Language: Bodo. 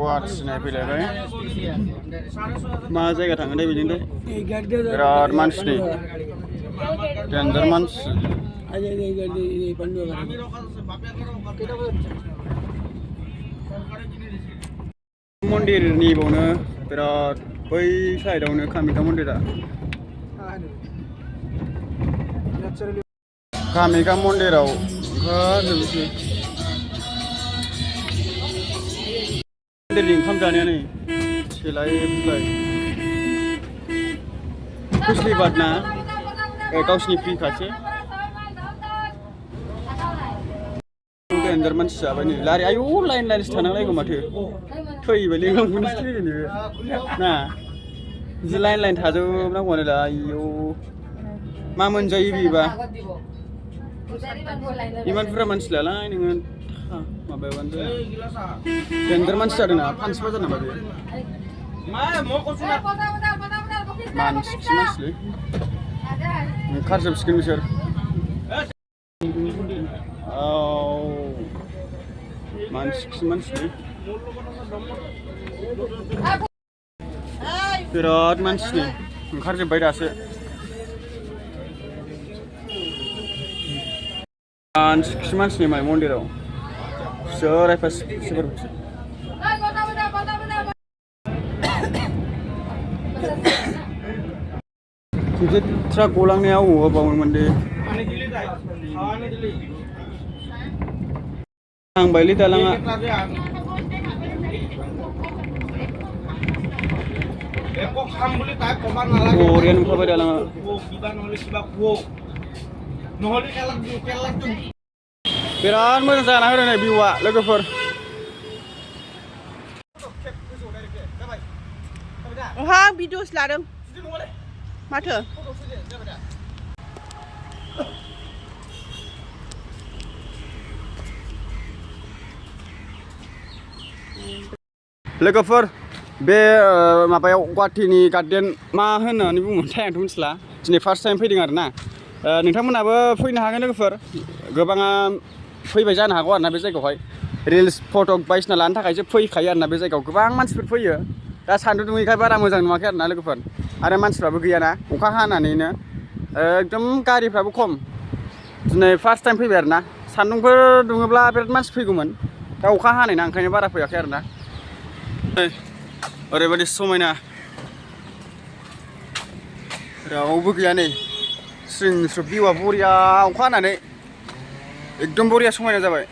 guat naifailaयबाय मा जायगा थाङो दे बिदिनो बिराद मानसि दै डेन्जार मानसि मन्दिरनि बावनो बिराद बै साइडआवनो कामाख्या मन्दिरा कामाख्या मन्दिराव ओंखारजोबसै मन्दिरनि ओंखाम जानाया नै सेलाय बिलाय फैस्लिबाद ना गावसिनि फ्रिखासो डेन्जार मानसि जाबाय नै लारि आयौ लाइन लाइनसो थानांलायगौ माथो थैबायलै ओंखामखौनो थैदो नोङो ना बिदि लाइन लाइन थाजोबनांगौआनो दा आयौ मा मोनजायो बिबा इमान बुरजा मानसि लालाय नोङो माबायाबानो जाया डेन्जार मानसि जादोंना फानसि बाजार नामा बे मानसिखि मानसिलै ओंखारजोबसिगोन बिसोर औ मानसिखि मानसिलै बिराद मानसिनि ओंखारजोब्बाय दासो मानसिखि मानसिनि माय मन्दिराव सोरायफा सिफोर खेबसे ट्राक गलांनाया अबावबा बावोमोन दे थांबायलै दालाङा बरिया नुखाबाय दालाङा बिराद मोजां जाना होदों नै भिउआ लोगोफोर ओहा भिडिअस लादों माथो लोगोफोर बे माबायाव गुवाहाटीनि गार्डेन मा होननानै बुङोमोनथाय आंथ' मिथिला दिनै फार्स्ट टाइम फैदों आरोना नोंथांमोनाबो फैनो हागोन लोगोफोर गोबाङा फैबाय जानो हागौ आरोना बे जायगायावहाय रिल्स फट' बायदिसिना लानो थाखायसो फैखायो आरोना बे जायगायाव गोबां मानसिफोर फैयो दा सान्दुं दुङैखाय बारा मोजां नुवाखै आरोना लोगोफोर आरो मानसिफ्राबो गैयाना अखा हानानैनो एकदम गारिफ्राबो खम दिनै फार्स्ट टाइम फैबाय आरोना सान्दुंफोर दुङोब्ला बिराद मानसि फैगौमोन दा अखा हानायना ओंखायनो बारा फैयाखै आरोना ओरैबायदि समायना रावबो गैया नै स्रिं स्रिं भिउआ बरिया अखा हानानै एकदम बरिया समायना जाबाय।